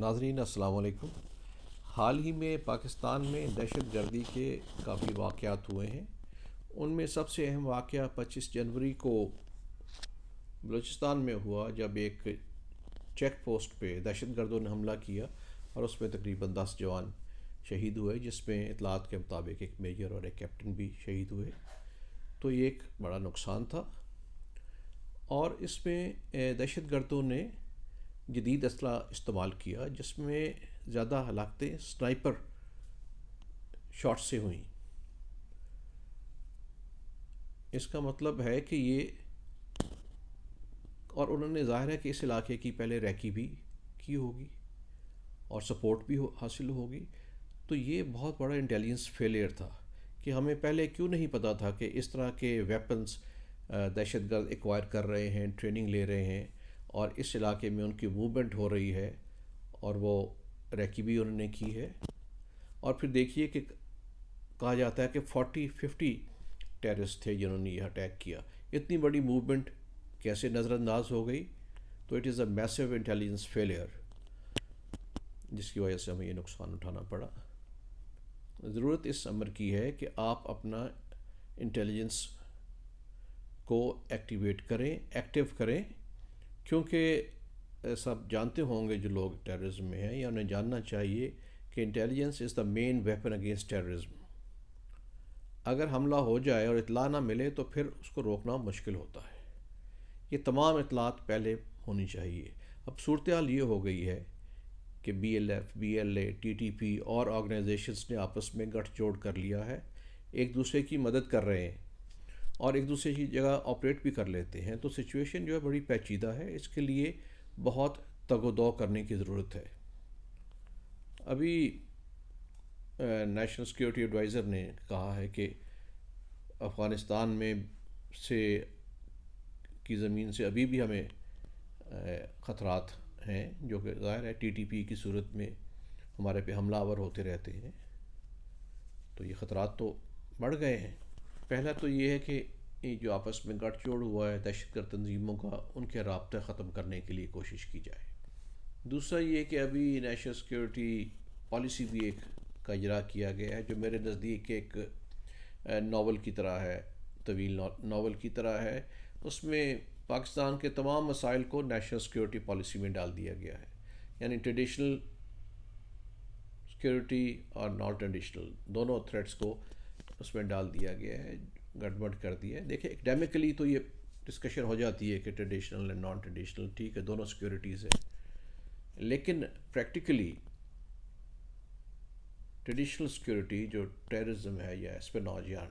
नाज़रीन अस्सलाम वालेकुम। हाल ही में पाकिस्तान में दहशत गर्दी के काफ़ी वाक़यात हुए हैं। उनमें सबसे अहम वाक़या 25 जनवरी को बलूचिस्तान में हुआ, जब एक चेक पोस्ट पे दहशत गर्दों ने हमला किया और उसमें तकरीबन 10 जवान शहीद हुए, जिसमें इतलात के मुताबिक एक मेजर और एक कैप्टन भी शहीद हुए। तो ये एक बड़ा नुकसान था। और इसमें दहशत गर्दों ने जदीद असला इस्तेमाल किया, जिसमें ज़्यादा हलाकतें स्नाइपर शॉट से हुई। इसका मतलब है कि ये, और उन्होंने ज़ाहिर है कि इस इलाके की पहले रैकी भी की होगी और सपोर्ट भी हासिल होगी। तो ये बहुत बड़ा इंटेलिजेंस फेलियर था कि हमें पहले क्यों नहीं पता था कि इस तरह के वेपन्स दहशत गर्द एक्वायर कर रहे हैं, ट्रेनिंग ले रहे हैं और इस इलाके में उनकी मूवमेंट हो रही है, और वो रैकी भी उन्होंने की है। और फिर देखिए कि कहा जाता है कि 40-50 टेररिस्ट थे जिन्होंने यह अटैक किया। इतनी बड़ी मूवमेंट कैसे नज़रअंदाज हो गई? तो it is a massive intelligence failure, जिसकी वजह से हमें ये नुकसान उठाना पड़ा। ज़रूरत इस अमर की है कि आप अपना इंटेलिजेंस को एक्टिवेट करें, एक्टिव करें, क्योंकि सब जानते होंगे जो लोग टेररिज्म में हैं, या उन्हें जानना चाहिए कि intelligence is the main weapon against terrorism. अगर हमला हो जाए और इतला ना मिले तो फिर उसको रोकना मुश्किल होता है। ये तमाम इतलात पहले होनी चाहिए। अब सूरत हाल ये हो गई है कि BLF, BLA, TTP और ऑर्गेनाइजेशंस ने आपस में गठजोड़ कर लिया है, एक दूसरे की मदद कर रहे हैं और एक दूसरे की जगह ऑपरेट भी कर लेते हैं। तो सिचुएशन जो है बड़ी पेचीदा है। इसके लिए बहुत तगोदो करने की ज़रूरत है। अभी नेशनल सिक्योरिटी एडवाइज़र ने कहा है कि अफ़गानिस्तान में से की ज़मीन से अभी भी हमें ख़तरात हैं, जो कि ज़ाहिर है TTP की सूरत में हमारे पे हमलावर होते रहते हैं। तो ये ख़तरात तो बढ़ गए हैं। पहला तो ये है कि ये जो आपस में गठजोड़ हुआ है दहशतगर्द तंजीमों का, उनके राब्ते ख़त्म करने के लिए कोशिश की जाए। दूसरा ये कि अभी नेशनल सिक्योरिटी पॉलिसी भी एक का इजरा किया गया है, जो मेरे नज़दीक एक नावल की तरह है, तवील नावल की तरह है। उसमें पाकिस्तान के तमाम मसाइल को नेशनल सिक्योरिटी पॉलिसी में डाल दिया गया है, यानी ट्रेडिशनल सिक्योरिटी और नॉन ट्रेडिशनल दोनों थ्रेट्स को उसमें डाल दिया गया है, गड़बड़ कर दिया है। देखिए, एकेडमिकली तो ये डिस्कशन हो जाती है कि ट्रेडिशनल एंड नॉन ट्रेडिशनल, ठीक है, दोनों सिक्योरिटीज़ है, लेकिन प्रैक्टिकली ट्रेडिशनल सिक्योरिटी जो टेररिज्म है या एस्पिनॉज या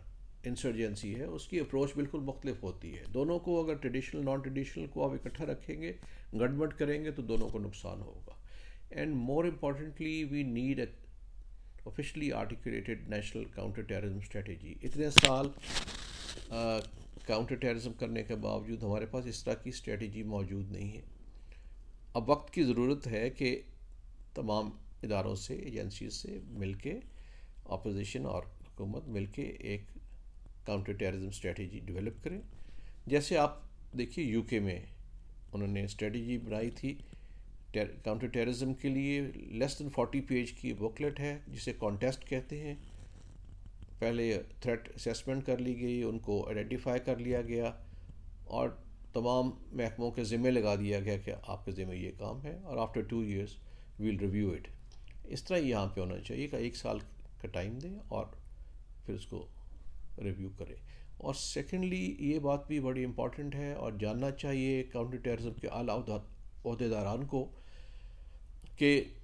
इंसर्जेंसी है, उसकी अप्रोच बिल्कुल मुख्तलिफ होती है। दोनों को अगर ट्रेडिशनल नॉन ट्रेडिशनल को आप इकट्ठा रखेंगे, गड़बड़ करेंगे, तो दोनों को नुकसान होगा। And more importantly we need officially articulated national counter terrorism strategy. इतने साल काउंटर टेररिज्म करने के बावजूद हमारे पास इस तरह की स्ट्रेटजी मौजूद नहीं है। अब वक्त की ज़रूरत है कि तमाम इदारों से, एजेंसीज से मिलके, अपोजिशन और हुकूमत मिलके एक काउंटर टेररिज्म स्ट्रेटजी डेवलप करें। जैसे आप देखिए, यूके में उन्होंने स्ट्रेटजी बनाई थी काउंटर टेररिज्म के लिए। लेस दैन 40 पेज की बुकलेट है, जिसे कॉन्टेस्ट कहते हैं। पहले थ्रेट असेसमेंट कर ली गई, उनको आइडेंटिफाई कर लिया गया और तमाम महकमों के ज़िम्मे लगा दिया गया कि आपके ज़िम्मे ये काम है, और after 2 years we'll review it. इस तरह यहाँ पे होना चाहिए कि 1 साल का टाइम दें और फिर उसको रिव्यू करें। और सेकेंडली, ये बात भी बड़ी इम्पॉर्टेंट है और जानना चाहिए काउंटर टेररिज्म के आला अहदेदारान को कि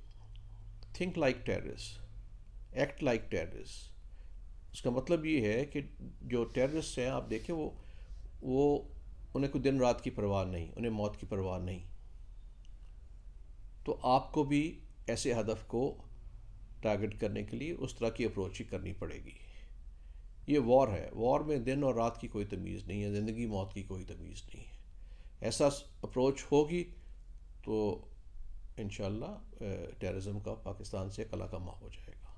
think like terrorist, act like terrorist. उसका मतलब ये है कि जो टेररिस्ट हैं, आप देखें, वो उन्हें कोई दिन रात की परवाह नहीं, उन्हें मौत की परवाह नहीं। तो आपको भी ऐसे हदफ को टारगेट करने के लिए उस तरह की अप्रोच ही करनी पड़ेगी। ये वॉर है, वॉर में दिन और रात की कोई तमीज़ नहीं है, ज़िंदगी मौत की कोई तमीज़ नहीं है। ऐसा अप्रोच होगी तो इंशाअल्लाह टेररिज्म का पाकिस्तान से कलाकमा हो जाएगा।